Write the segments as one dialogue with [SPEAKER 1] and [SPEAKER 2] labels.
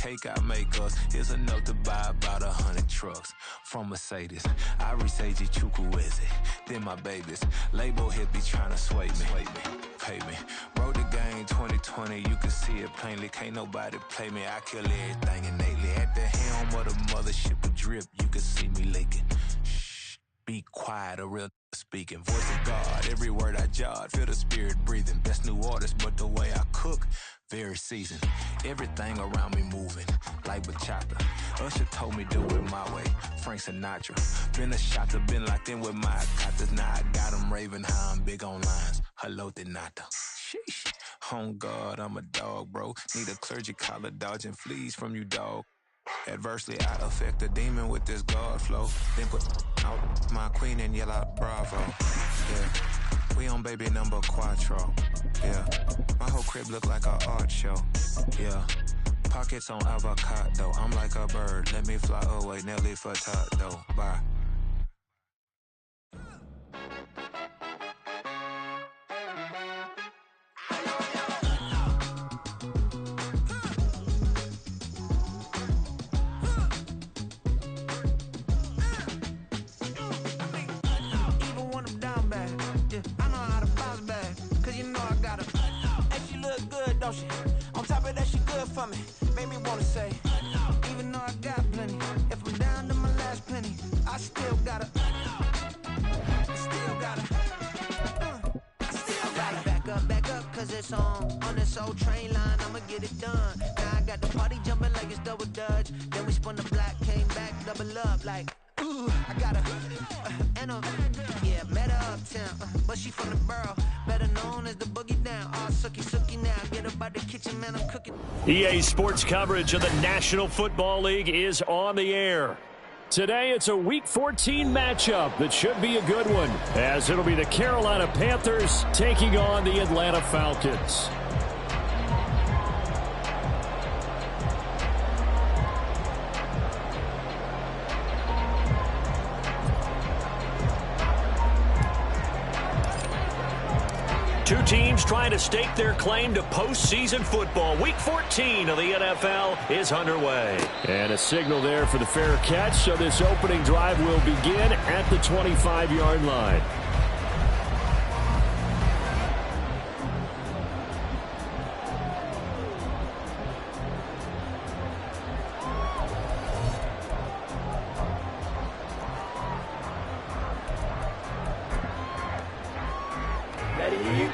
[SPEAKER 1] cake I make us. Here's a note to buy about 100 trucks from Mercedes. I research Chukwueze, then my babies. Label hit be trying to sway me, pay me. Wrote the game 2020, you can see it plainly. Can't nobody play me, I kill everything innately. At the helm of the mothership of drip, you can see me leaking. Shh, be quiet, a real speaking. Voice of God, every word I jot, feel the spirit breathing. Best new artist, but the way I cook, very seasoned. Everything around me moving, like bachata. Usher told me do it my way, Frank Sinatra. Been a shotter, been locked in with my cotters. Now I got them raving how I'm big on lines. Hello, Denata. Sheesh. On God, I'm a dog, bro. Need a clergy collar, dodging fleas from you, dog. Adversely, I affect a demon with this God flow. Then put out my queen and yell out bravo. Yeah, we on baby number quattro. Yeah, my whole crib look like an art show. Yeah, pockets on avocado. I'm like a bird. Let me fly away, Nelly Furtado. Bye.
[SPEAKER 2] On top of that, she good for me. Made me wanna say, even though I got plenty, if I'm down to my last penny, I still gotta back up, cause it's on this old train line, I'ma get it done. Now I got the party jumping like it's double dutch. Then we spun the block, came back, double up like, ooh, I got met her uptown, but she from the borough, better known as the boogie down. All sookie now, get up out the kitchen, man, I'm cooking.
[SPEAKER 3] EA Sports coverage of the National Football League is on the air. Today, it's a Week 14 matchup that should be a good one, as it'll be the Carolina Panthers taking on the Atlanta Falcons. Two teams trying to stake their claim to postseason football. Week 14 of the NFL is underway. And a signal there for the fair catch, so this opening drive will begin at the 25-yard line.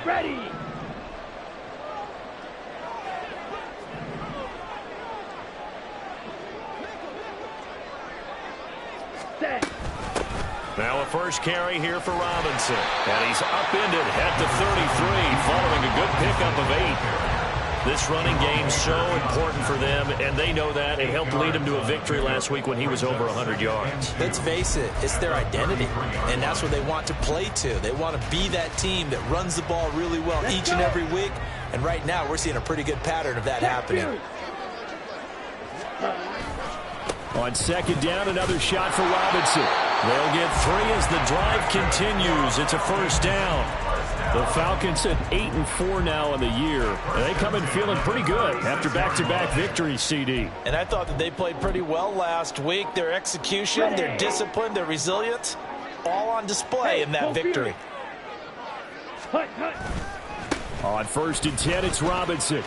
[SPEAKER 4] Ready. Set.
[SPEAKER 3] Now a first carry here for Robinson. And he's upended at the 33 following a good pickup of 8. This running game so important for them, and they know that. It helped lead them to a victory last week when he was over 100 yards.
[SPEAKER 5] Let's face it, it's their identity, and that's what they want to play to. They want to be that team that runs the ball really well each and every week, and right now we're seeing a pretty good pattern of that happening.
[SPEAKER 3] On second down, another shot for Robinson. They'll get 3 as the drive continues. It's a first down. The Falcons at 8-4 now in the year. And they come in feeling pretty good after back-to-back victories, CD.
[SPEAKER 5] And I thought that they played pretty well last week. Their execution, their discipline, their resilience, all on display in that victory.
[SPEAKER 3] On 1st and 10, it's Robinson.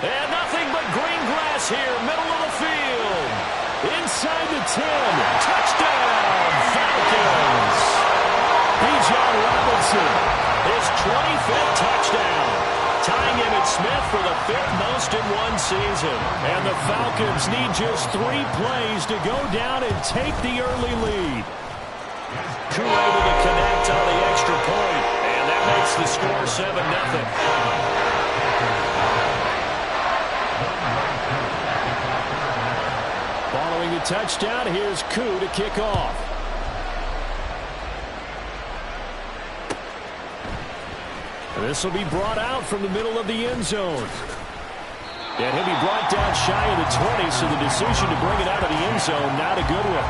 [SPEAKER 3] And nothing but green grass here, middle of the field. Inside the 10. Touchdown, Falcons. Bijan Robinson. His 25th touchdown, tying Emmitt Smith for the 5th most in one season. And the Falcons need just 3 plays to go down and take the early lead. Koo able to connect on the extra point, and that makes the score 7-0. Following the touchdown, here's Koo to kick off. This will be brought out from the middle of the end zone. And he'll be brought down shy of the 20, so the decision to bring it out of the end zone, not a good one.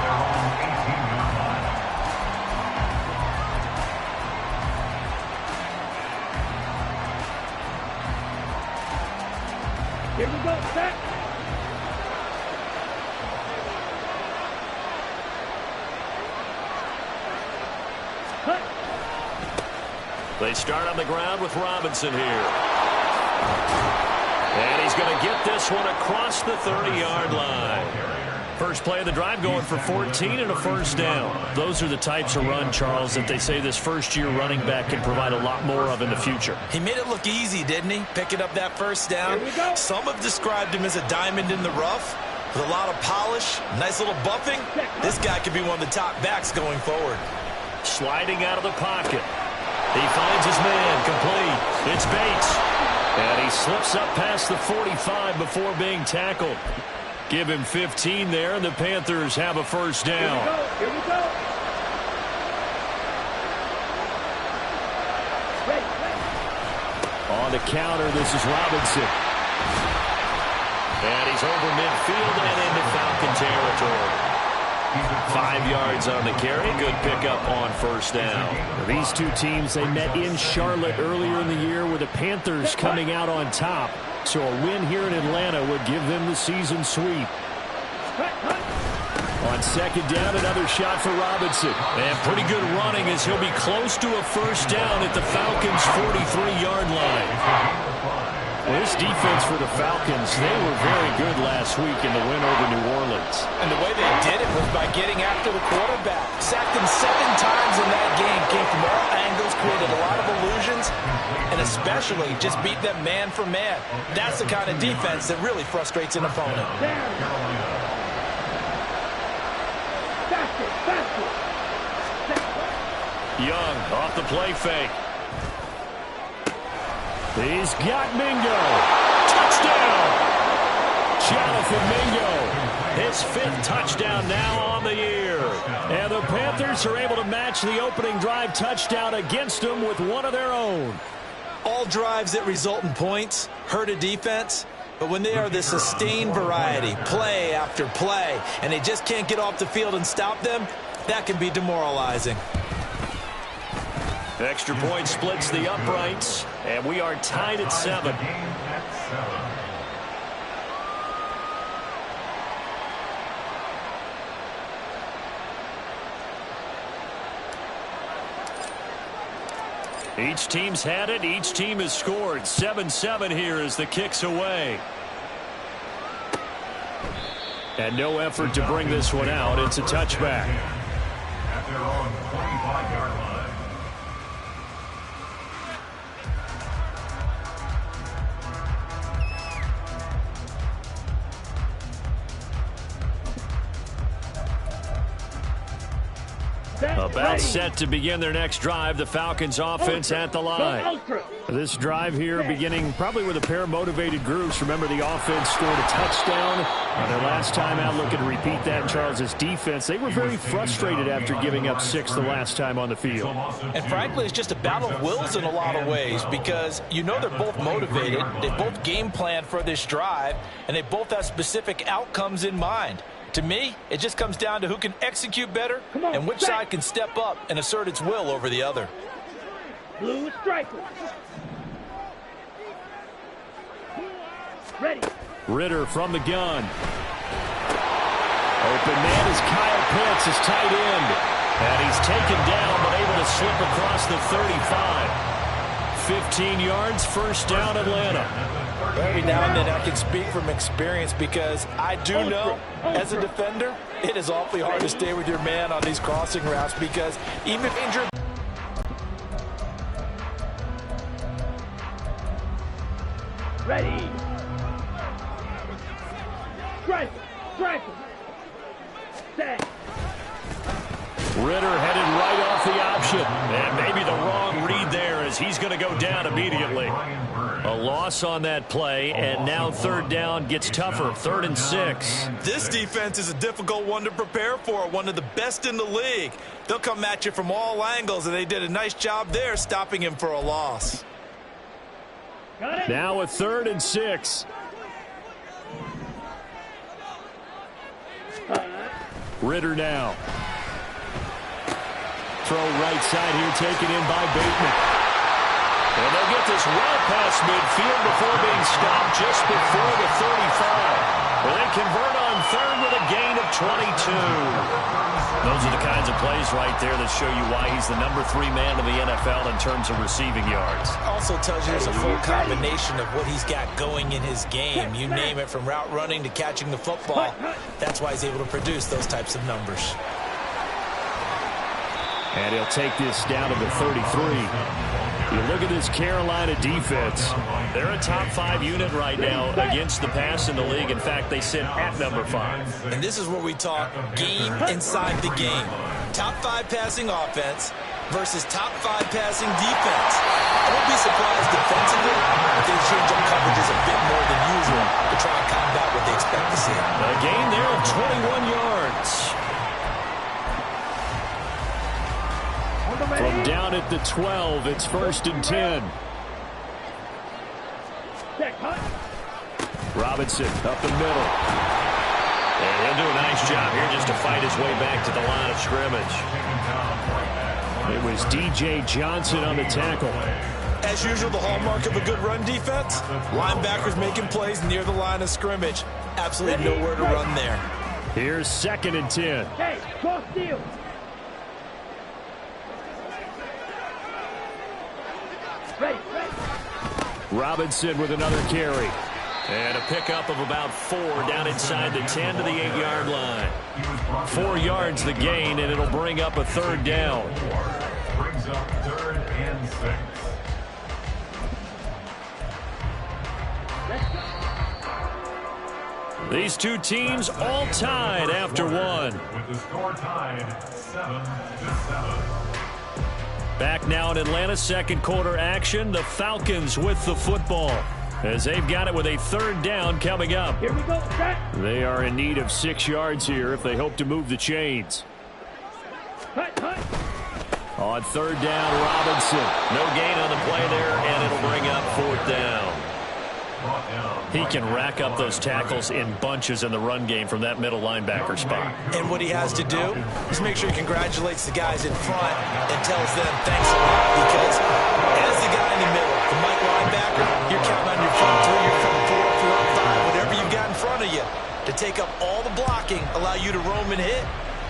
[SPEAKER 4] Here we go, set.
[SPEAKER 3] They start on the ground with Robinson here. And he's going to get this one across the 30-yard line. First play of the drive going for 14 and a first down. Those are the types of run, Charles, that they say this first-year running back can provide a lot more of in the future.
[SPEAKER 5] He made it look easy, didn't he? Picking up that first down. Some have described him as a diamond in the rough with a lot of polish, nice little buffing. This guy could be one of the top backs going forward.
[SPEAKER 3] Sliding out of the pocket. He finds his man, complete. It's Bates. And he slips up past the 45 before being tackled. Give him 15 there, and the Panthers have a first down.
[SPEAKER 4] Here we go.
[SPEAKER 3] On the counter, this is Robinson. And he's over midfield and into Falcon territory. 5 yards on the carry. Good pickup on first down. These two teams, they met in Charlotte earlier in the year with the Panthers coming out on top. So a win here in Atlanta would give them the season sweep. On second down, another shot for Robinson. And pretty good running as he'll be close to a first down at the Falcons' 43-yard line. Well, this defense for the Falcons, they were very good last week in the win over New Orleans.
[SPEAKER 5] And the way they did it was by getting after the quarterback. Sacked him 7 times in that game. Came from all angles, created a lot of illusions, and especially just beat them man for man. That's the kind of defense that really frustrates an opponent.
[SPEAKER 3] Young off the play fake. He's got Mingo. Touchdown! Jonathan Mingo. His 5th touchdown now on the year. And the Panthers are able to match the opening drive touchdown against them with one of their own.
[SPEAKER 5] All drives that result in points hurt a defense, but when they are the sustained variety, play after play, and they just can't get off the field and stop them, that can be demoralizing.
[SPEAKER 3] Extra point splits the uprights, and we are tied at 7. Each team's had it. Each team has scored. 7-7 here as the kick's away. And no effort to bring this one out. It's a touchback.
[SPEAKER 6] At their own 25-yard line.
[SPEAKER 3] About set to begin their next drive. The Falcons offense at the line. This drive here beginning probably with a pair of motivated groups. Remember, the offense scored a touchdown their last time out. Looking to repeat that in Charles's defense. They were very frustrated after giving up 6 the last time on the field.
[SPEAKER 5] And frankly, it's just a battle of wills in a lot of ways because you know they're both motivated. They both game planned for this drive, and they both have specific outcomes in mind. To me, it just comes down to who can execute better and which side can step up and assert its will over the other.
[SPEAKER 4] Blue striker. Ready.
[SPEAKER 3] Ritter from the gun. Open man is Kyle Pitts, his tight end. And he's taken down but able to slip across the 35. 15 yards, first down Atlanta.
[SPEAKER 5] Every now and then I can speak from experience because I do know as a defender it is awfully hard to stay with your man on these crossing routes because even if injured.
[SPEAKER 4] Ready. Strike. Strike. Set.
[SPEAKER 3] Ritter headed right off the option. And maybe the wrong read there as he's going to go down immediately. A loss on that play, and now third down gets tougher. 3rd and 6.
[SPEAKER 5] This defense is a difficult one to prepare for, one of the best in the league. They'll come at you from all angles, and they did a nice job there stopping him for a loss.
[SPEAKER 3] Now a 3rd and 6. Ritter now. Throw right side here, taken in by Bateman. And they'll get this well past midfield before being stopped just before the 35. Well, they convert on 3rd with a gain of 22. Those are the kinds of plays right there that show you why he's the number 3 man in the NFL in terms of receiving yards.
[SPEAKER 5] Also tells you there's a full combination of what he's got going in his game. You name it, from route running to catching the football. That's why he's able to produce those types of numbers.
[SPEAKER 3] And he'll take this down to the 33. You look at this Carolina defense. They're a top 5 unit right now against the pass in the league. In fact, they sit at number 5.
[SPEAKER 5] And this is where we talk game inside the game. Top 5 passing offense versus top 5 passing defense. I won't be surprised defensively if they change up coverages a bit more than usual to try and combat what they expect to see.
[SPEAKER 3] A gain there of 21 yards. From down at the 12, it's 1st and 10. Robinson up the middle. And he'll do a nice job here just to fight his way back to the line of scrimmage. It was D.J. Johnson on the tackle.
[SPEAKER 5] As usual, the hallmark of a good run defense, linebackers making plays near the line of scrimmage. Absolutely nowhere to run there.
[SPEAKER 3] Here's 2nd and 10.
[SPEAKER 4] Hey, cross field. Ready.
[SPEAKER 3] Robinson with another carry. And a pickup of about 4 down inside the 10 to the 8-yard line. 4 yards the gain, and it'll bring up a 3rd down.
[SPEAKER 6] Brings up 3rd and 6.
[SPEAKER 3] These two teams all tied after 1.
[SPEAKER 6] With the score tied 7-7.
[SPEAKER 3] Back now in Atlanta, 2nd quarter action. The Falcons with the football as they've got it with a 3rd down coming up.
[SPEAKER 4] Here we go.
[SPEAKER 3] They are in need of 6 yards here if they hope to move the chains. On 3rd down, Robinson. No gain on the play there, and it'll bring up 4th down. He can rack up those tackles in bunches in the run game from that middle linebacker spot.
[SPEAKER 5] And what he has to do is make sure he congratulates the guys in front and tells them thanks a lot, because as the guy in the middle, the Mike linebacker, you're counting on your front 3, your front 4, front 5, whatever you've got in front of you to take up all the blocking, allow you to roam and hit.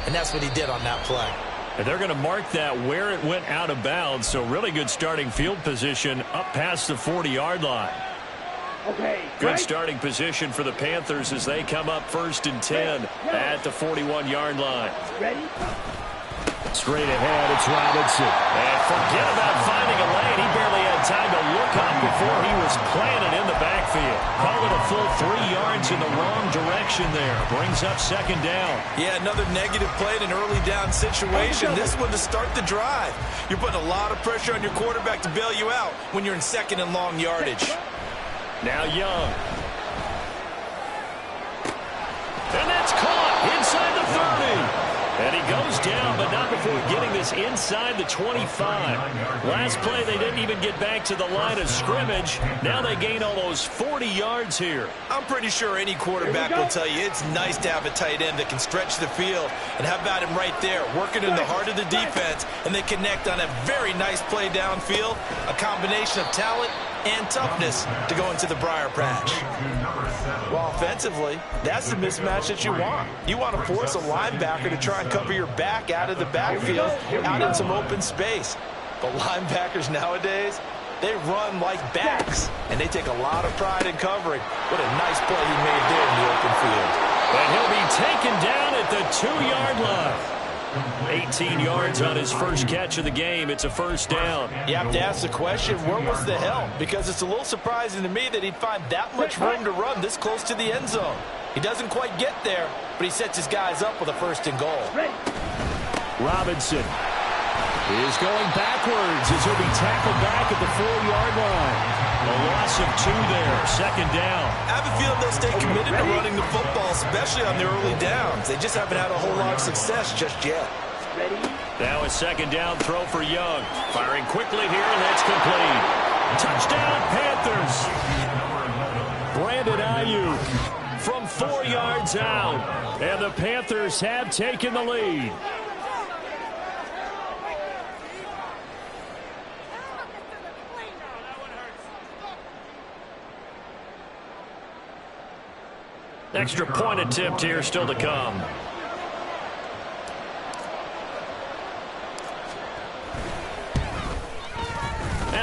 [SPEAKER 5] And that's what he did on that play.
[SPEAKER 3] And they're going to mark that where it went out of bounds, so really good starting field position up past the 40-yard line.
[SPEAKER 4] Okay.
[SPEAKER 3] Good starting position for the Panthers as they come up 1st and 10 at the 41-yard line.
[SPEAKER 4] Ready?
[SPEAKER 3] Straight ahead, it's Robinson. And forget about finding a lane. He barely had time to look up before he was planted in the backfield. Call it a full 3 yards in the wrong direction there. Brings up 2nd down.
[SPEAKER 5] Yeah, another negative play in an early down situation. This one to start the drive. You're putting a lot of pressure on your quarterback to bail you out when you're in 2nd and long yardage.
[SPEAKER 3] Now Young. And that's caught inside the 30. And he goes down, but not before getting this inside the 25. Last play, they didn't even get back to the line of scrimmage. Now they gain almost 40 yards here.
[SPEAKER 5] I'm pretty sure any quarterback will tell you it's nice to have a tight end that can stretch the field. And how about him right there, working in the heart of the defense, and they connect on a very nice play downfield, a combination of talent and toughness to go into the briar patch. Well, offensively, that's the mismatch that you want. You want to force a linebacker to try and cover your back out of the backfield, out in some open space. But linebackers nowadays, they run like backs, and they take a lot of pride in covering. What a nice play he made there in the open field.
[SPEAKER 3] And he'll be taken down at the 2-yard line. 18 yards on his first catch of the game. It's a 1st down.
[SPEAKER 5] You have to ask the question, where was the help? Because it's a little surprising to me that he'd find that much room to run this close to the end zone. He doesn't quite get there, but he sets his guys up with a 1st and goal.
[SPEAKER 3] Robinson is going backwards as he'll be tackled back at the 4-yard line. A loss of 2 there, 2nd down.
[SPEAKER 5] I have a feeling they'll stay committed to running the football, especially on the early downs. They just haven't had a whole lot of success just yet.
[SPEAKER 3] Now a 2nd down throw for Young. Firing quickly here, and that's complete. Touchdown, Panthers. Brandon Ayuk from 4 yards out. And the Panthers have taken the lead. Extra point attempt here still to come.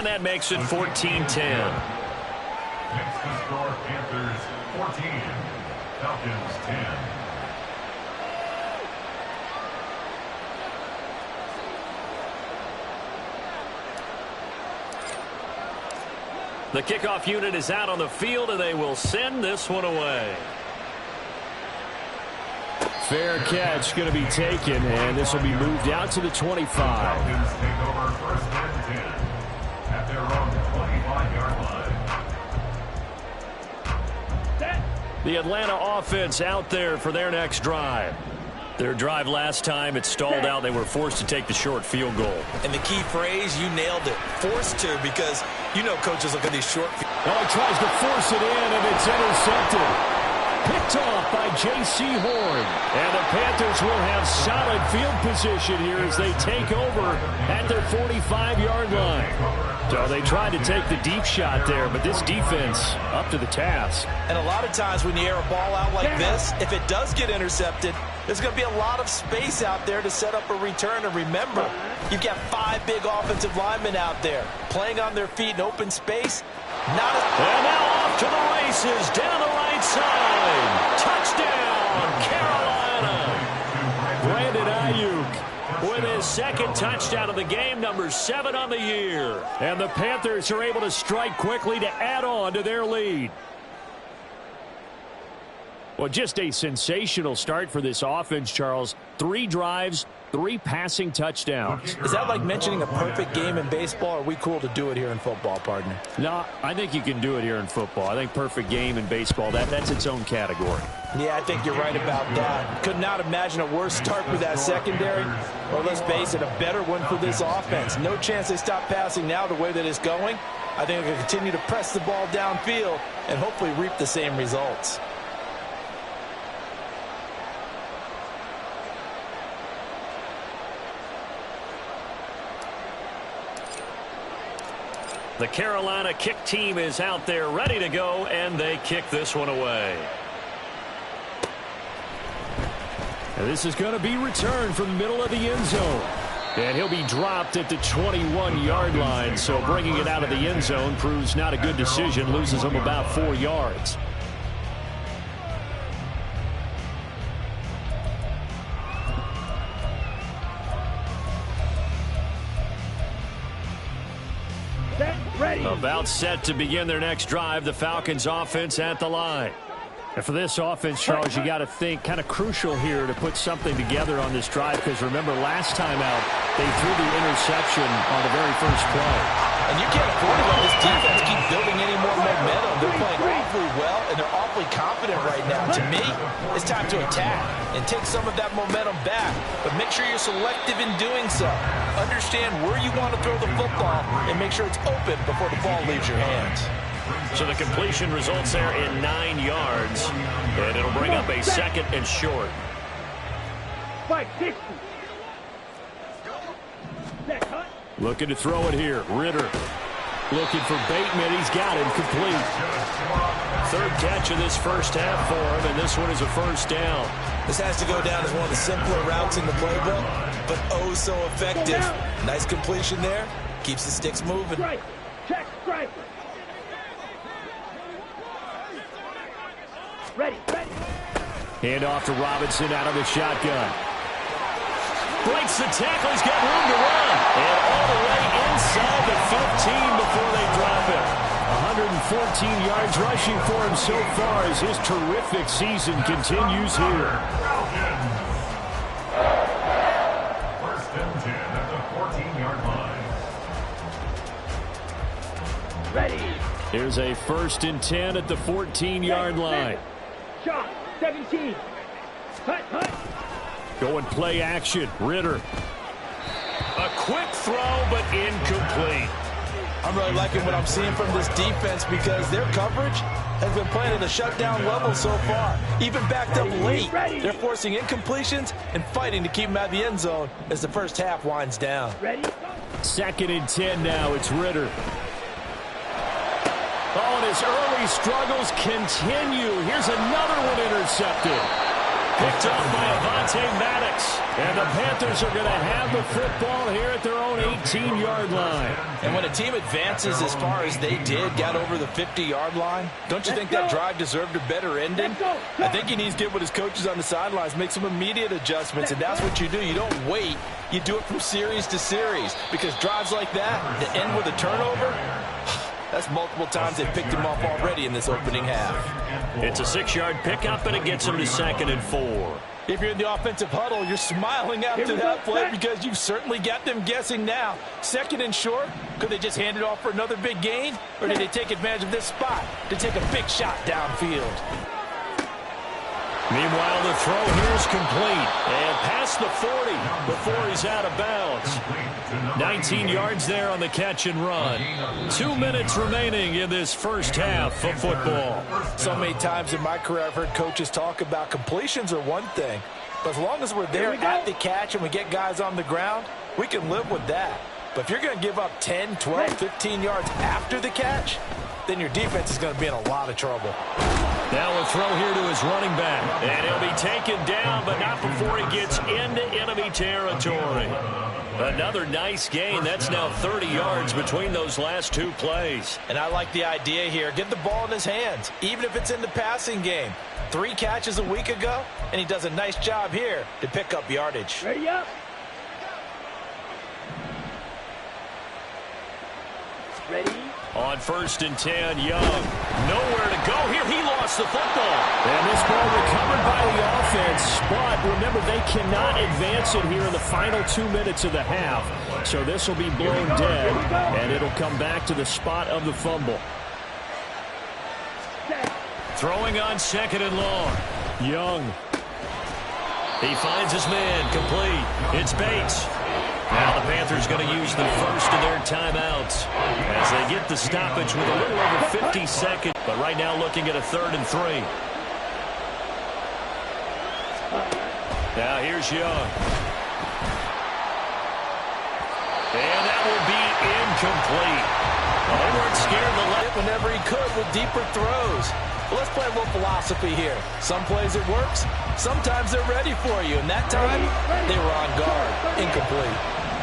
[SPEAKER 3] And that makes it 14-10.
[SPEAKER 6] Next to score, Panthers 14, Falcons 10.
[SPEAKER 3] The kickoff unit is out on the field, and they will send this one away. Fair catch going to be taken, and this will be moved out to the 25.
[SPEAKER 6] Falcons take over first and 10 at their own 25-yard line.
[SPEAKER 3] The Atlanta offense out there for their next drive. Their drive last time, it stalled out. They were forced to take the short field goal.
[SPEAKER 5] And the key phrase, you nailed it. Forced to, because you know coaches look at these short field.
[SPEAKER 3] Oh, he tries to force it in, and it's intercepted. Picked off by J.C. Horn. And the Panthers will have solid field position here as they take over at their 45-yard line. So they tried to take the deep shot there, but this defense up to the task.
[SPEAKER 5] And a lot of times when you air a ball out like this, if it does get intercepted, there's going to be a lot of space out there to set up a return. And remember, you've got 5 big offensive linemen out there playing on their feet in open space. And
[SPEAKER 3] now off to the races down the right side. Touchdown, Carolina. Brandon Ayuk with his second touchdown of the game, number 7 on the year. And the Panthers are able to strike quickly to add on to their lead. Well, just a sensational start for this offense, Charles. 3 drives, 3 passing touchdowns.
[SPEAKER 5] Is that like mentioning a perfect game in baseball, or are we cool to do it here in football, partner?
[SPEAKER 3] No, I think you can do it here in football. I think perfect game in baseball, that's its own category.
[SPEAKER 5] Yeah, I think you're right about that. Could not imagine a worse start for that secondary, or let's face it, a better one for this offense. No chance they stop passing now the way that it's going. I think they can continue to press the ball downfield and hopefully reap the same results.
[SPEAKER 3] The Carolina kick team is out there ready to go, and they kick this one away. And this is going to be returned from the middle of the end zone. And he'll be dropped at the 21-yard line, so bringing it out of the end zone proves not a good decision, loses him about 4 yards. About set to begin their next drive, the Falcons offense at the line. And for this offense, Charles, you got to think kind of crucial here to put something together on this drive, because remember last time out they threw the interception on the very first play.
[SPEAKER 5] And you can't afford to let this defense keep building any more momentum. They're playing awfully well, and they're awfully confident right now. To me, it's time to attack and take some of that momentum back. But make sure you're selective in doing so. Understand where you want to throw the football and make sure it's open before the ball leaves your hands.
[SPEAKER 3] So the completion results there in 9 yards, and it'll bring up a second and short.
[SPEAKER 4] 550.
[SPEAKER 3] Looking to throw it here. Ritter looking for Bateman. He's got him complete. 3rd catch of this first half for him, and this one is a first down.
[SPEAKER 5] This has to go down as one of the simpler routes in the playbook, but oh so effective. Nice completion there. Keeps the sticks moving.
[SPEAKER 4] Strike. Check strike. Ready.
[SPEAKER 3] Hand off to Robinson out of the shotgun. Breaks the tackle. He's got room to run. And all the way inside the 15 before they drop it. 114 yards rushing for him so far as his terrific season continues here.
[SPEAKER 6] First and 10 at the 14-yard line.
[SPEAKER 4] Ready.
[SPEAKER 3] Here's a 1st and 10 at the 14-yard line.
[SPEAKER 4] Shot. 17. Hut.
[SPEAKER 3] Going play action. Ritter. A quick throw, but incomplete.
[SPEAKER 5] I'm really liking what I'm seeing from this defense because their coverage has been playing at a shutdown level so far. Even backed up late, they're forcing incompletions and fighting to keep them out of the end zone as the first half winds down.
[SPEAKER 4] Ready.
[SPEAKER 3] 2nd and 10 now. It's Ritter. Oh, and his early struggles continue. Here's another one intercepted. Picked up by Avonte Maddox. And the Panthers are going to have the football here at their own 18-yard line.
[SPEAKER 5] And when a team advances as far as they did, got over the 50-yard line, don't you think that drive deserved a better ending? I think he needs to get with his coaches on the sidelines, make some immediate adjustments, and that's what you do. You don't wait. You do it from series to series, because drives like that that end with a turnover, that's multiple times they've picked him off already in this opening half.
[SPEAKER 3] It's a 6-yard pickup, and it gets him to 2nd and 4.
[SPEAKER 5] If you're in the offensive huddle, you're smiling after that play because you've certainly got them guessing now. 2nd and short, could they just hand it off for another big gain? Or did they take advantage of this spot to take a big shot downfield?
[SPEAKER 3] Meanwhile, the throw here is complete. And past the 40 before he's out of bounds. 19 yards there on the catch and run. 2 minutes remaining in this first half of football.
[SPEAKER 5] So many times in my career I've heard coaches talk about completions are one thing. But as long as we're there at the catch and we get guys on the ground, we can live with that. But if you're going to give up 10, 12, 15 yards after the catch, then your defense is going to be in a lot of trouble.
[SPEAKER 3] Now a throw here to his running back. And he'll be taken down, but not before he gets into enemy territory. Another nice gain. That's now 30 yards between those last 2 plays.
[SPEAKER 5] And I like the idea here. Get the ball in his hands, even if it's in the passing game. 3 catches a week ago, and he does a nice job here to pick up yardage.
[SPEAKER 4] Ready up. Ready.
[SPEAKER 3] On 1st and 10, Young. Nowhere to go here. He lost the football. And this ball recovered by the offense. But remember, they cannot advance it here in the final 2 minutes of the half. So this will be blown dead, and it'll come back to the spot of the fumble. Throwing on 2nd and long. Young. He finds his man. Complete. It's Bates. Now the Panthers going to use the first of their timeouts as they get the stoppage with a little over 50 seconds. But right now looking at a 3rd and 3. Now here's Young. And that will be incomplete. They weren't scared to let it
[SPEAKER 5] whenever he could with deeper throws. Well, let's play a little philosophy here. Some plays it works. Sometimes they're ready for you. And that time, they were on guard. Incomplete.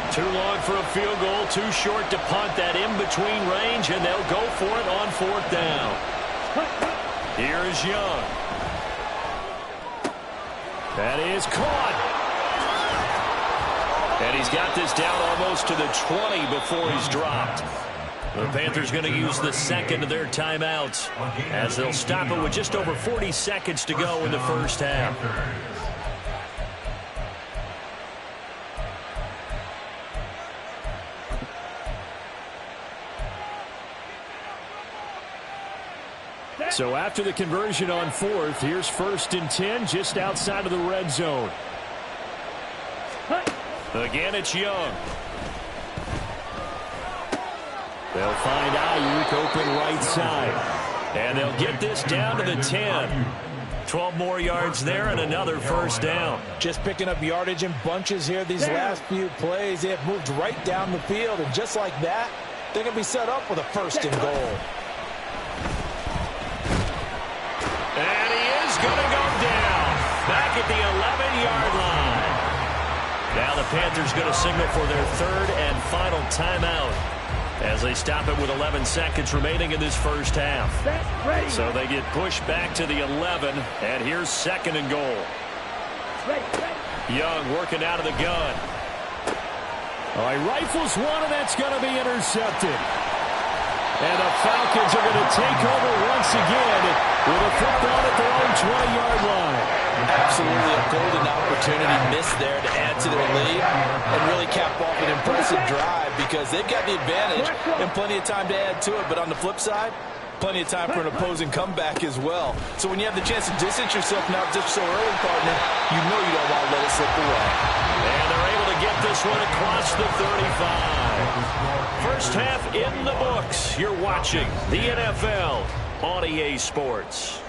[SPEAKER 3] Too long for a field goal, too short to punt. That in-between range, and they'll go for it on 4th down. Here is Young. That is caught. And he's got this down almost to the 20 before he's dropped. The Panthers going to use the 2nd of their timeouts as they'll stop it with just over 40 seconds to go in the first half. So after the conversion on 4th, here's 1st and 10 just outside of the red zone. Again, it's Young. They'll find Ayuk open right side. And they'll get this down to the 10. 12 more yards there and another 1st down.
[SPEAKER 5] Just picking up yardage in bunches here these last few plays. They have moved right down the field. And just like that, they're going to be set up with a 1st and goal.
[SPEAKER 3] And he is going to go down. Back at the 11-yard line. Now the Panthers going to signal for their 3rd and final timeout as they stop it with 11 seconds remaining in this first half. So they get pushed back to the 11, and here's 2nd and goal. Young working out of the gun. All right, rifles one, and that's going to be intercepted. And the Falcons are going to take over once again with a football at their own 20-yard line.
[SPEAKER 5] Absolutely a golden opportunity missed there to add to their lead and really cap off an impressive drive because they've got the advantage and plenty of time to add to it. But on the flip side, plenty of time for an opposing comeback as well. So when you have the chance to distance yourself now just so early, partner, you know you don't want to let it slip away.
[SPEAKER 3] And they're able to get this one across the 35. First half in the books. You're watching the NFL on EA Sports.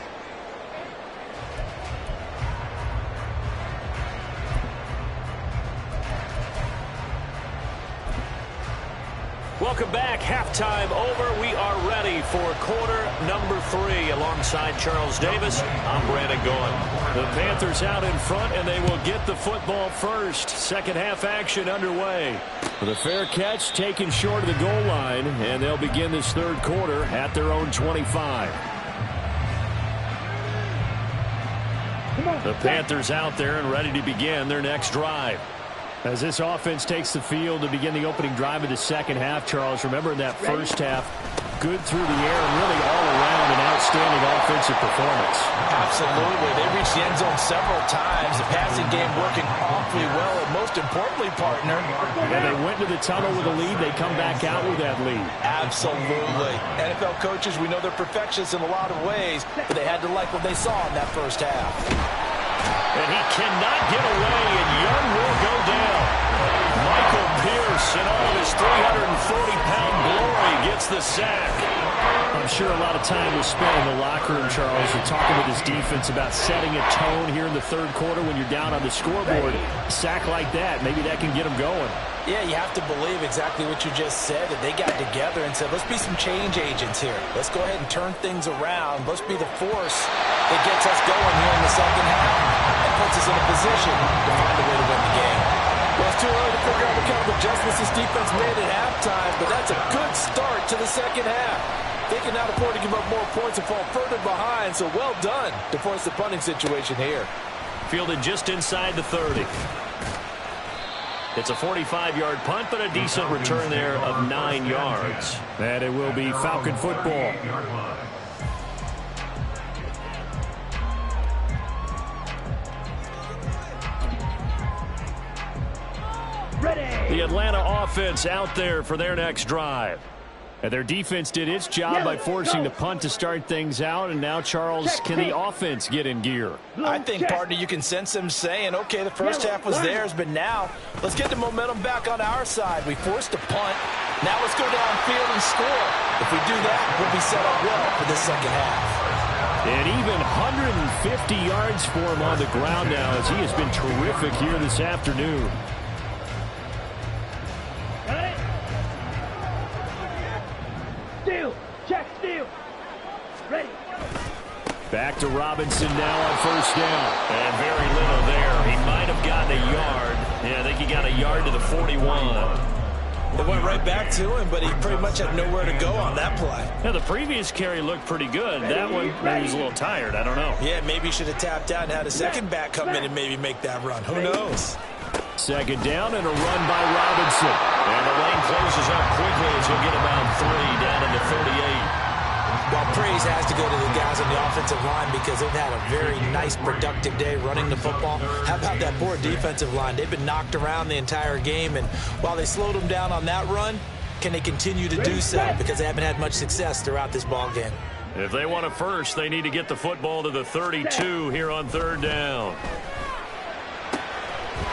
[SPEAKER 3] Welcome back. Halftime over. We are ready for quarter number 3. Alongside Charles Davis, I'm Brandon Gaughan. The Panthers out in front, and they will get the football first. Second half action underway. The fair catch taken short of the goal line, and they'll begin this third quarter at their own 25. The Panthers out there and ready to begin their next drive. As this offense takes the field to begin the opening drive of the second half, Charles, remember in that first half, good through the air and really all around an outstanding offensive performance.
[SPEAKER 5] Absolutely. They reached the end zone several times. The passing game working awfully well, and most importantly, partner.
[SPEAKER 3] And they went to the tunnel with a lead. They come back out with that lead.
[SPEAKER 5] Absolutely. NFL coaches, we know they're perfectionists in a lot of ways, but they had to like what they saw in that first half.
[SPEAKER 3] And he cannot get away, and Young will go down. Michael Pierce, in all of his 340-pound glory, gets the sack. I'm sure a lot of time was spent in the locker room, Charles, and talking with his defense about setting a tone here in the third quarter when you're down on the scoreboard. A sack like that, maybe that can get him going.
[SPEAKER 5] Yeah, you have to believe exactly what you just said, that they got together and said, let's be some change agents here. Let's go ahead and turn things around. Let's be the force that gets us going here in the second half and puts us in a position to find a way to win the game. Well, it's too early to figure out what kind of adjustments this defense made at halftime, but that's a good start to the second half. They can now afford to give up more points and fall further behind, so well done to force the punting situation here.
[SPEAKER 3] Fielded just inside the 30. It's a 45-yard punt, but a decent return there of 9 yards. And it will be Falcon football. Ready. The Atlanta offense out there for their next drive. And their defense did its job by forcing the punt to start things out, and now, Charles, can the offense get in gear?
[SPEAKER 5] I think, partner, you can sense them saying, okay, the first half was theirs, but now let's get the momentum back on our side. We forced a punt. Now let's go downfield and score. If we do that, we'll be set up well for this second half.
[SPEAKER 3] And even 150 yards for him on the ground now, as he has been terrific here this afternoon.
[SPEAKER 4] Check, steal. Ready.
[SPEAKER 3] Back to Robinson now on first down. And very little there. He might have gotten a yard. Yeah, I think he got a yard to the 41.
[SPEAKER 5] It went right back to him, but he pretty much had nowhere to go on that play.
[SPEAKER 3] Now, the previous carry looked pretty good. That one, maybe he's a little tired. I don't know.
[SPEAKER 5] Yeah, maybe he should have tapped out and had a second back come in and maybe make that run. Who knows?
[SPEAKER 3] Second down and a run by Robinson. And the lane closes up quickly as he'll get about 3 down in the 38.
[SPEAKER 5] Well, praise has to go to the guys on the offensive line because they've had a very nice, productive day running the football. How about that poor defensive line? They've been knocked around the entire game, and while they slowed them down on that run, can they continue to do so? Because they haven't had much success throughout this ball game.
[SPEAKER 3] If they want it first, they need to get the football to the 32 here on third down.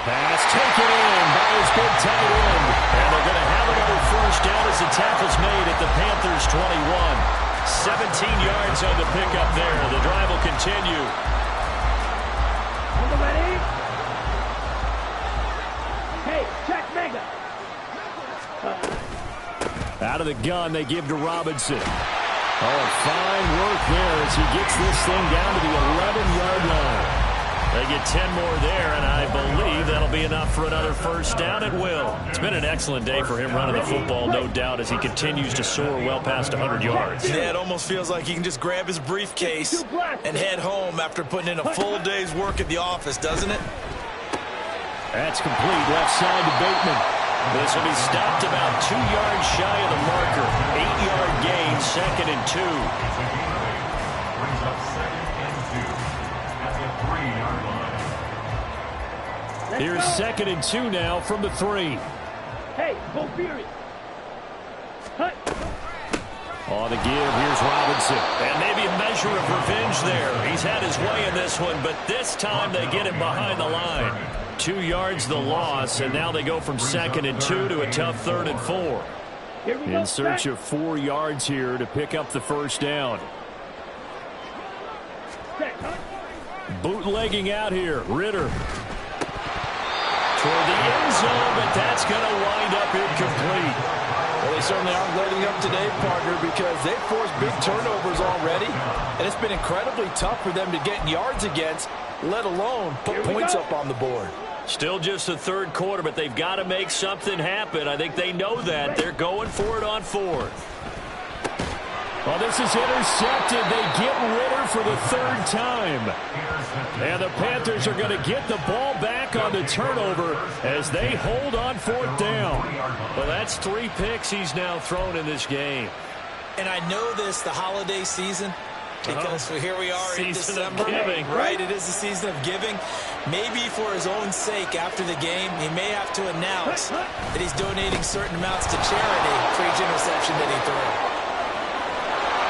[SPEAKER 3] Pass taken in by his big tight end. And they're going to have another first down as the tackle's made at the Panthers' 21. 17 yards on the pickup there. The drive will continue.
[SPEAKER 4] Ready? Hey, check mega.
[SPEAKER 3] Out of the gun, they give to Robinson. Oh, fine work there as he gets this thing down to the 11-yard line. They get 10 more there, and I believe that'll be enough for another first down. It will. It's been an excellent day for him running the football, no doubt, as he continues to soar well past 100 yards.
[SPEAKER 5] Yeah, it almost feels like he can just grab his briefcase and head home after putting in a full day's work at the office, doesn't it?
[SPEAKER 3] That's complete. Left side to Bateman. This will be stopped about 2 yards shy of the marker. 8-yard gain, 2nd and 2.
[SPEAKER 6] Brings up 2nd and 2 at the 3-yard line.
[SPEAKER 3] Here's 2nd and 2 now from the 3.
[SPEAKER 4] Hey, go furious. Hut.
[SPEAKER 3] On the give, here's Robinson. And maybe a measure of revenge there. He's had his way in this one, but this time they get him behind the line. 2 yards the loss, and now they go from 2nd and 2 to a tough 3rd and 4. In search of 4 yards here to pick up the first down. Bootlegging out here, Ritter. Toward the end zone, but that's going to wind up incomplete.
[SPEAKER 5] Well, they certainly aren't letting up today, partner, because they've forced big turnovers already, and it's been incredibly tough for them to get yards against, let alone put points up on the board.
[SPEAKER 3] Still just the third quarter, but they've got to make something happen. I think they know that. They're going for it on fourth. Well, this is intercepted. They get Ritter for the third time. And the Panthers are going to get the ball back on the turnover as they hold on fourth down. Well, that's 3 picks he's now thrown in this game.
[SPEAKER 5] And I know this, the holiday season, because here we are in December, right? It is the season of giving. Maybe for his own sake after the game, he may have to announce that he's donating certain amounts to charity for each interception that he threw.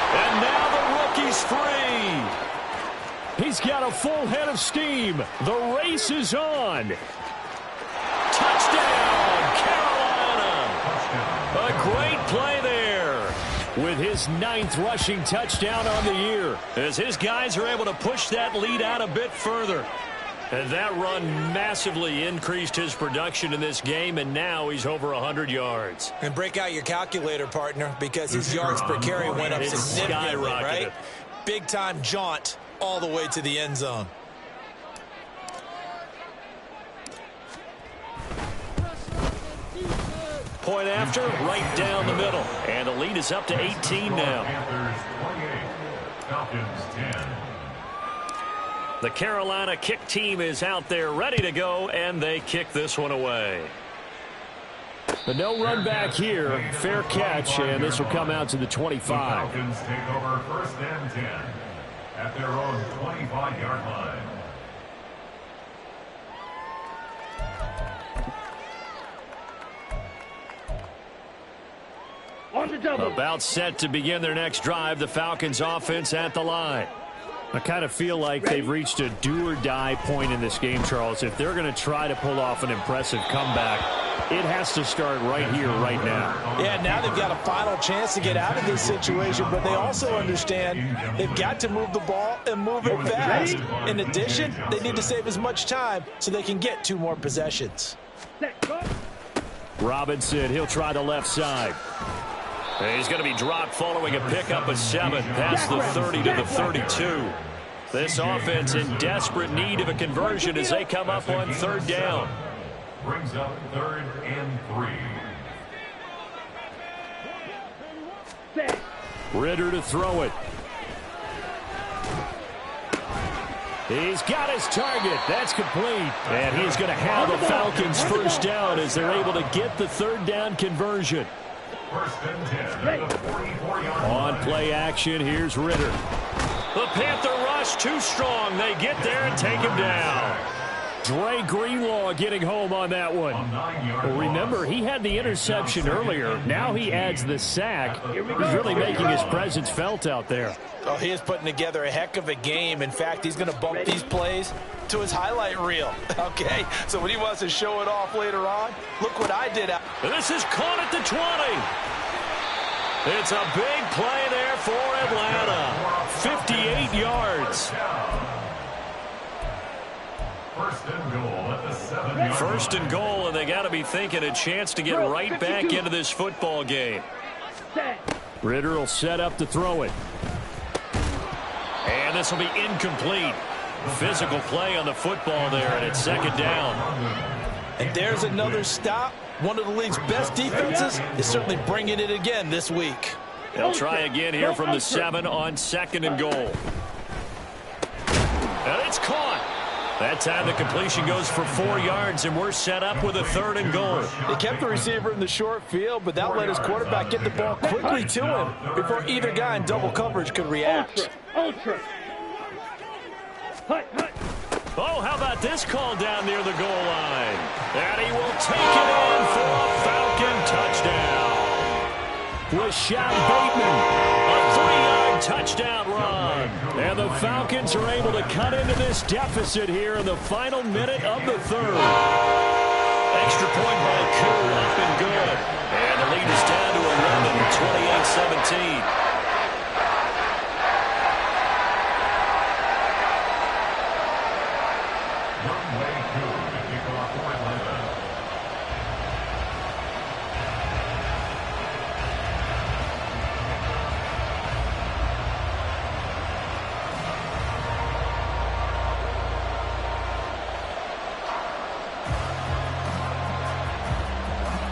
[SPEAKER 3] And now the rookie's free. He's got a full head of steam. The race is on. Touchdown, Carolina. A great play there with his 9th rushing touchdown on the year, as his guys are able to push that lead out a bit further. And that run massively increased his production in this game, and now he's over 100 yards.
[SPEAKER 5] And break out your calculator, partner, because his yards per carry went up significantly, right? Big-time jaunt all the way to the end zone.
[SPEAKER 3] Point after, right down the middle. And the lead is up to 18 now.
[SPEAKER 6] Panthers 28, Falcons 10.
[SPEAKER 3] The Carolina kick team is out there ready to go, and they kick this one away. But no run back here. Fair catch, and this will come out to the 25.
[SPEAKER 6] The Falcons take over 1st and 10 at their own 25-yard line.
[SPEAKER 4] On the double.
[SPEAKER 3] About set to begin their next drive, the Falcons offense at the line. I kind of feel like they've reached a do-or-die point in this game, Charles. If they're going to try to pull off an impressive comeback, it has to start right here, right now.
[SPEAKER 5] Yeah, now they've got a final chance to get out of this situation, but they also understand they've got to move the ball and move it fast. In addition, they need to save as much time so they can get 2 more possessions.
[SPEAKER 3] Robinson, he'll try the left side. And he's going to be dropped following a pickup of 7 past the 30 to the 32. This offense in desperate need of a conversion as they come up on 3rd down.
[SPEAKER 6] Brings up 3rd and 3.
[SPEAKER 3] Ritter to throw it. He's got his target. That's complete. And he's going to have the Falcons 1st down as they're able to get the 3rd down conversion.
[SPEAKER 6] 1st and 10 at the 44-yard line.
[SPEAKER 3] On play action, here's Ritter. The Panther rush too strong. They get there and take him down. Dre Greenlaw getting home on that one. Well, remember, he had the interception earlier. Now he adds the sack. He's really making his presence felt out there.
[SPEAKER 5] Oh, he is putting together a heck of a game. In fact, he's going to bump these plays to his highlight reel. Okay, so when he wants to show it off later on, look what I did.
[SPEAKER 3] This is caught at the 20. It's a big play there for Atlanta. 58 yards.
[SPEAKER 6] 1st and goal at the 7-yard line.
[SPEAKER 3] 1st and goal, and they got to be thinking a chance to get right back into this football game. Ritter will set up to throw it. And this will be incomplete. Physical play on the football there, and it's 2nd down.
[SPEAKER 5] And there's another stop. One of the league's best defenses is certainly bringing it again this week.
[SPEAKER 3] They'll try again here from the 7 on 2nd and goal. And it's caught. That time the completion goes for 4 yards, and we're set up with a 3rd and goal.
[SPEAKER 5] They kept the receiver in the short field, but that let his quarterback get the ball quickly to him before either guy in double coverage could react.
[SPEAKER 4] Ultra.
[SPEAKER 3] Oh, how about this call down near the goal line? And he will take it in for a Falcon touchdown. Rashad Bateman, a 3-yard touchdown run. And the Falcons are able to cut into this deficit here in the final minute of the 3rd. Extra point by Koo, up and good. And the lead is down to 11, 28-17.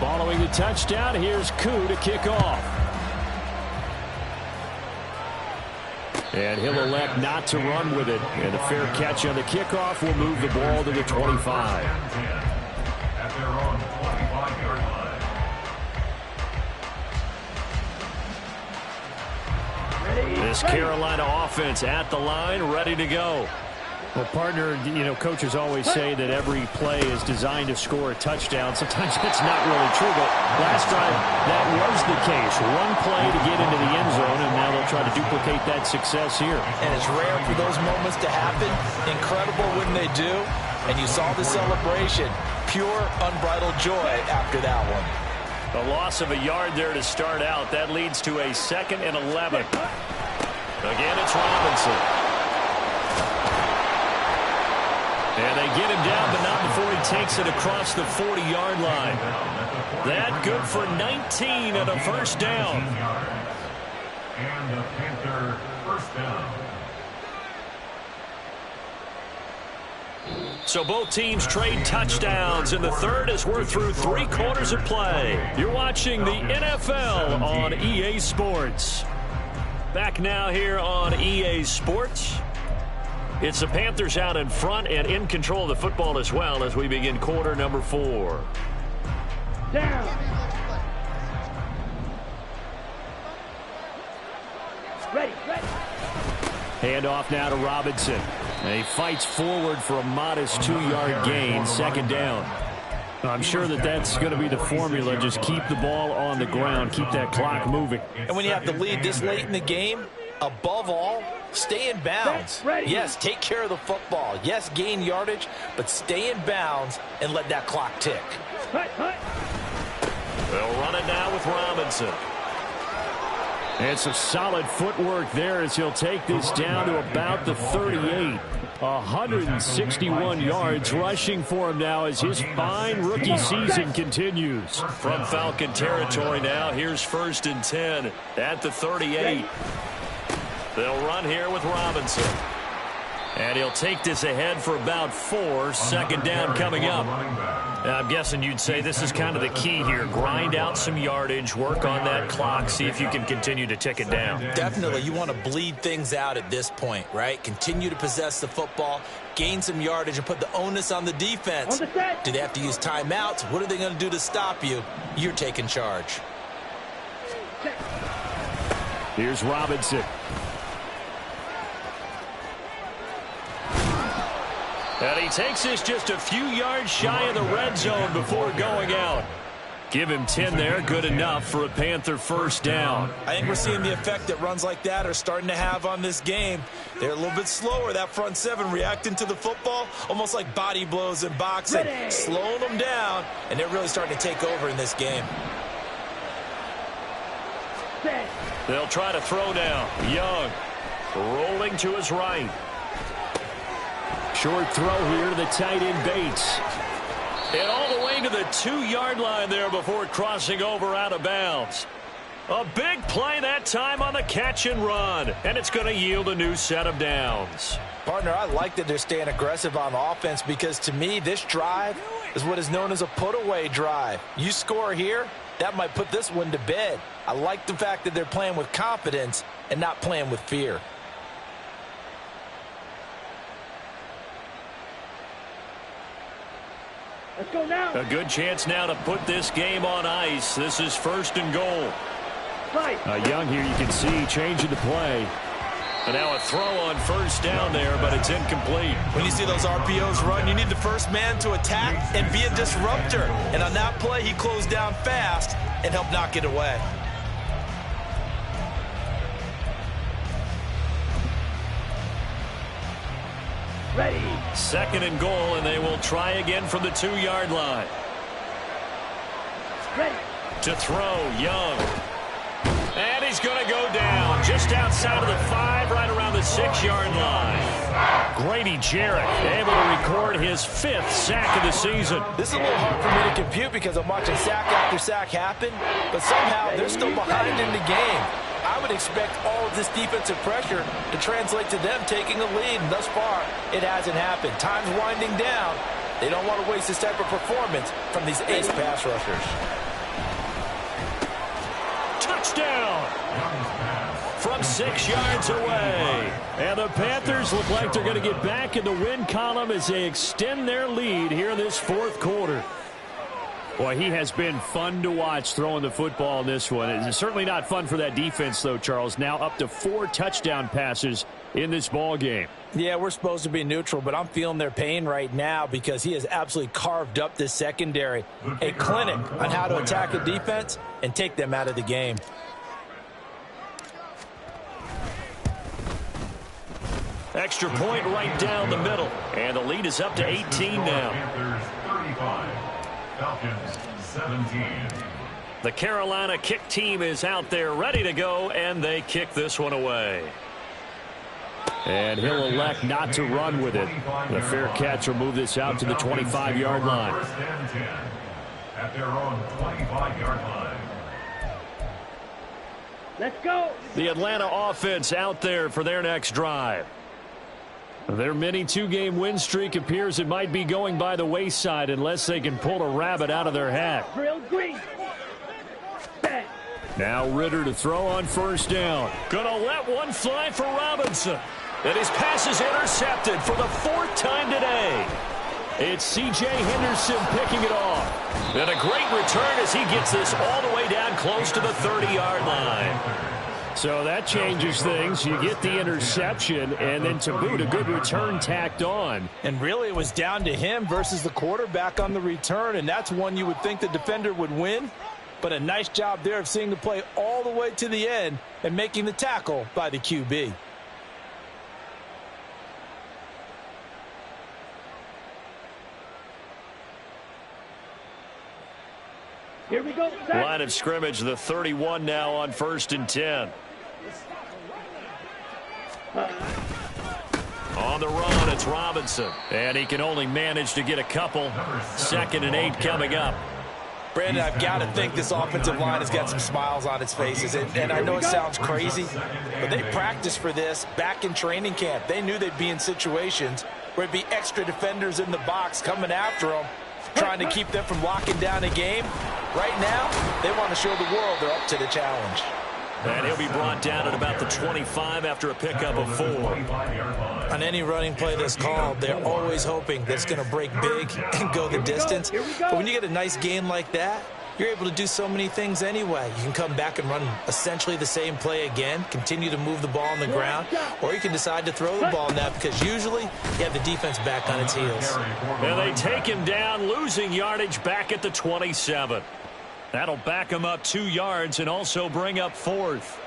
[SPEAKER 3] Following the touchdown, here's Koo to kick off. And he'll elect not to run with it. And a fair catch on the kickoff will move the ball to the 25.
[SPEAKER 6] At their own 25-yard line.
[SPEAKER 3] This Carolina offense at the line, ready to go. Well, partner, you know, coaches always say that every play is designed to score a touchdown. Sometimes it's not really true, but last drive, that was the case. One play to get into the end zone, and now they'll try to duplicate that success here.
[SPEAKER 5] And it's rare for those moments to happen. Incredible when they do. And you saw the celebration. Pure, unbridled joy after that one.
[SPEAKER 3] A loss of a yard there to start out. That leads to a 2nd and 11. Again, it's Robinson. And they get him down, but not before he takes it across the 40-yard line. That good for 19 and a first down.
[SPEAKER 6] And the Panther first down.
[SPEAKER 3] So both teams trade touchdowns in the third as we're through 3 quarters of play. You're watching the NFL on EA Sports. Back now here on EA Sports. It's the Panthers out in front and in control of the football as well as we begin quarter number 4.
[SPEAKER 4] Down. Ready.
[SPEAKER 3] Handoff now to Robinson. And he fights forward for a modest 2-yard gain, 2nd down. I'm sure that that's going to be the formula. Just keep the ball on the ground, keep that clock moving.
[SPEAKER 5] And when you have the lead this late in the game, above all, stay in bounds. Yes, take care of the football. Yes, gain yardage, but stay in bounds and let that clock tick.
[SPEAKER 3] They'll run it now with Robinson. And some solid footwork there as he'll take this down to about the 38. 161 yards rushing for him now as his fine rookie season continues. From Falcon territory now, here's 1st and 10 at the 38. They'll run here with Robinson. And he'll take this ahead for about 4. 2nd down coming up. I'm guessing you'd say this is kind of the key here. Grind out some yardage, work on that clock, see if you can continue to tick it down.
[SPEAKER 5] Definitely. You want to bleed things out at this point, right? Continue to possess the football, gain some yardage, and put the onus on the defense. Do they have to use timeouts? What are they going to do to stop you? You're taking charge.
[SPEAKER 3] Here's Robinson. And he takes this just a few yards shy of the red zone before going out. Give him 10 there, good enough for a Panther first down.
[SPEAKER 5] I think we're seeing the effect that runs like that are starting to have on this game. They're a little bit slower, that front 7, reacting to the football, almost like body blows in boxing, slowing them down, and they're really starting to take over in this game.
[SPEAKER 3] They'll try to throw now. Young rolling to his right. Short throw here to the tight end Bates. And all the way to the 2-yard line there before crossing over out of bounds. A big play that time on the catch and run. And it's going to yield a new set of downs.
[SPEAKER 5] Partner, I like that they're staying aggressive on offense because to me this drive is what is known as a put-away drive. You score here, that might put this one to bed. I like the fact that they're playing with confidence and not playing with fear.
[SPEAKER 4] Let's go now.
[SPEAKER 3] A good chance now to put this game on ice. This is 1st and goal. Young here, you can see changing the play. And now a throw on first down there, but it's incomplete.
[SPEAKER 5] When you see those RPOs run, you need the first man to attack and be a disruptor. And on that play, he closed down fast and helped knock it away.
[SPEAKER 4] Ready.
[SPEAKER 3] 2nd and goal, and they will try again from the 2-yard line.
[SPEAKER 4] Ready.
[SPEAKER 3] To throw, Young. And he's going to go down just outside of the 5, right around the 6-yard line. Grady Jarrett able to record his 5th sack of the season.
[SPEAKER 5] This is a little hard for me to compute because I'm watching sack after sack happen, but somehow they're still behind in the game. I would expect all of this defensive pressure to translate to them taking a lead, and thus far, it hasn't happened. Time's winding down. They don't want to waste this type of performance from these ace pass rushers.
[SPEAKER 3] touchdown from 6 yards away. And the Panthers look like they're going to get back in the win column as they extend their lead here in this fourth quarter. Boy, he has been fun to watch throwing the football in this one. It's certainly not fun for that defense, though, Charles. Now up to 4 touchdown passes in this ball game.
[SPEAKER 5] Yeah, we're supposed to be neutral, but I'm feeling their pain right now because he has absolutely carved up this secondary. A clinic on how to attack a defense and take them out of the game.
[SPEAKER 3] Extra point right down the middle. And the lead is up to 18 now.
[SPEAKER 6] Panthers 35, Falcons 17.
[SPEAKER 3] The Carolina kick team is out there ready to go, and they kick this one away. And he'll elect not to run with it. The fair catch will move this out to the 25-yard line.
[SPEAKER 6] First and 10 at their own 25-yard line.
[SPEAKER 4] Let's go.
[SPEAKER 3] The Atlanta offense out there for their next drive. Their mini 2-game win streak appears it might be going by the wayside unless they can pull a rabbit out of their hat.
[SPEAKER 4] Drill green. Bang.
[SPEAKER 3] Now Ritter to throw on first down. Gonna let one fly for Robinson. And his pass is intercepted for the 4th time today. It's C.J. Henderson picking it off. And a great return as he gets this all the way down close to the 30-yard line. So that changes things. You get the interception, and then to boot, a good return tacked on.
[SPEAKER 5] And really, it was down to him versus the quarterback on the return, and that's one you would think the defender would win. But a nice job there of seeing the play all the way to the end and making the tackle by the QB.
[SPEAKER 4] Here we go.
[SPEAKER 3] Line of scrimmage, the 31 now on 1st and 10. On the run, it's Robinson. And he can only manage to get a couple. 2nd and 8 coming up.
[SPEAKER 5] Brandon, I've got to think this offensive line has got some smiles on its faces. And I know it sounds crazy, but they practiced for this back in training camp. They knew they'd be in situations where it'd be extra defenders in the box coming after them, trying to keep them from locking down a game. Right now, they want to show the world they're up to the challenge.
[SPEAKER 3] And he'll be brought down at about the 25 after a pickup of 4.
[SPEAKER 5] On any running play that's called, they're always hoping that it's going to break big and go the distance. But when you get a nice gain like that, you're able to do so many things anyway. You can come back and run essentially the same play again, continue to move the ball on the ground, or you can decide to throw the ball now because usually you have the defense back on its heels.
[SPEAKER 3] And they take him down, losing yardage back at the 27. That'll back him up 2 yards and also bring up 4th.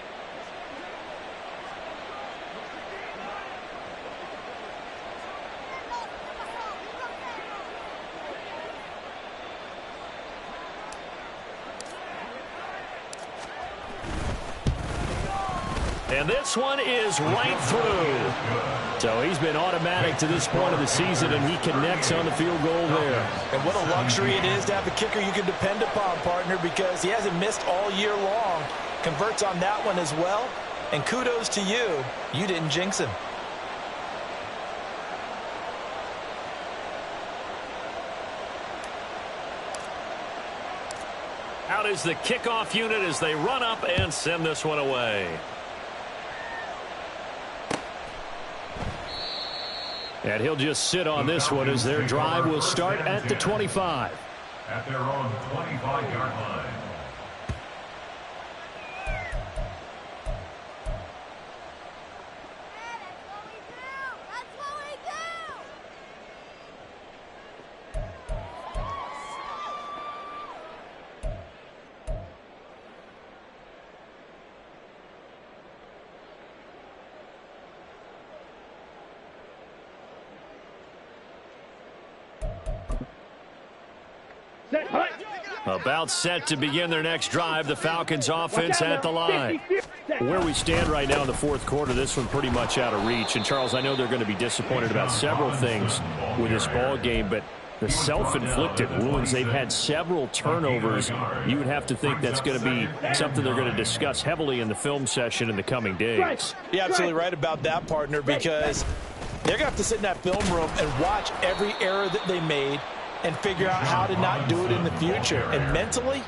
[SPEAKER 3] And this one is right through. So he's been automatic to this point of the season, and he connects on the field goal there.
[SPEAKER 5] And what a luxury it is to have a kicker you can depend upon, partner, because he hasn't missed all year long. Converts on that one as well. And kudos to you. You didn't jinx him.
[SPEAKER 3] Out is the kickoff unit as they run up and send this one away. And he'll just sit on this one as their drive will start at the 25.
[SPEAKER 6] At their own 25-yard line.
[SPEAKER 3] About set to begin their next drive. The Falcons offense at the line. Where we stand right now in the fourth quarter, this one pretty much out of reach. And Charles, I know they're going to be disappointed about several things with this ball game, but the self-inflicted wounds, they've had several turnovers. You would have to think that's going to be something they're going to discuss heavily in the film session in the coming days.
[SPEAKER 5] You're absolutely right about that, partner, because they're going to have to sit in that film room and watch every error that they made and figure out how to not do it in the future. And mentally,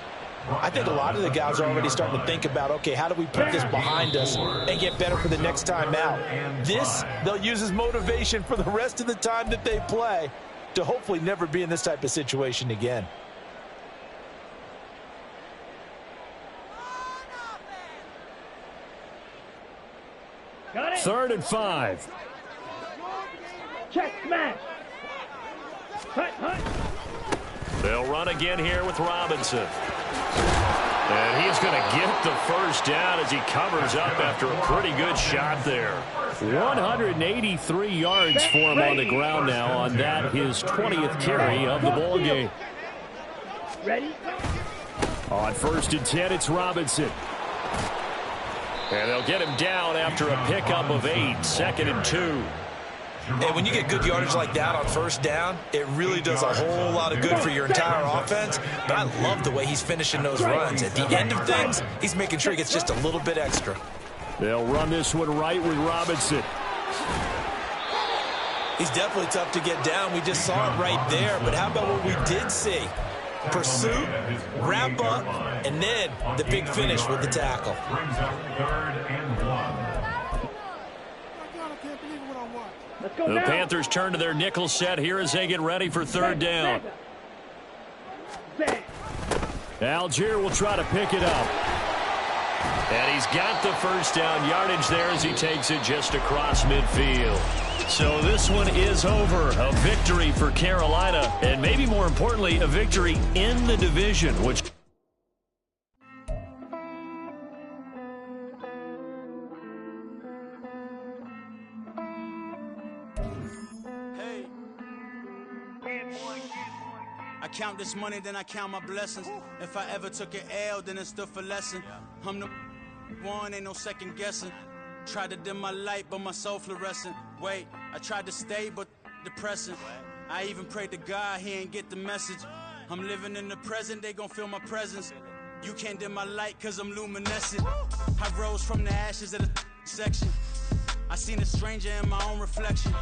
[SPEAKER 5] I think a lot of the guys are already starting to think about, okay, how do we put this behind us and get better for the next time out? This, they'll use as motivation for the rest of the time that they play to hopefully never be in this type of situation again.
[SPEAKER 4] Got it.
[SPEAKER 3] 3rd and 5.
[SPEAKER 4] Check, smash. Hut, hut.
[SPEAKER 3] They'll run again here with Robinson. And he's going to get the first down as he covers up after a pretty good shot there. 183 yards for him on the ground now on that, his 20th carry of the ball game.
[SPEAKER 4] Ready?
[SPEAKER 3] On 1st and 10, it's Robinson. And they'll get him down after a pickup of 8, 2nd and 2.
[SPEAKER 5] And when you get good yardage like that on 1st down, it really does a whole lot of good for your entire offense. But I love the way he's finishing those runs. At the end of things, he's making sure he gets just a little bit extra.
[SPEAKER 3] They'll run this one right with Robinson.
[SPEAKER 5] He's definitely tough to get down. We just saw it right there. But how about what we did see? Pursuit, wrap up, and then the big finish with the tackle.
[SPEAKER 6] Brings up 3rd and 1.
[SPEAKER 4] Let's go
[SPEAKER 3] The
[SPEAKER 4] now.
[SPEAKER 3] Panthers turn to their nickel set here as they get ready for 3rd down. Algier will try to pick it up. And he's got the first down yardage there as he takes it just across midfield. So this one is over. A victory for Carolina, and maybe more importantly, a victory in the division, which...
[SPEAKER 7] I count this money, then I count my blessings. If I ever took an L, then it stood for lesson. I'm the one, ain't no second guessing. Tried to dim my light, but my soul fluorescent. Wait, I tried to stay, but depressing. I even prayed to God, he ain't get the message. I'm living in the present, they gon' feel my presence. You can't dim my light, cause I'm luminescent. I rose from the ashes of the section. I seen a stranger in my own reflection.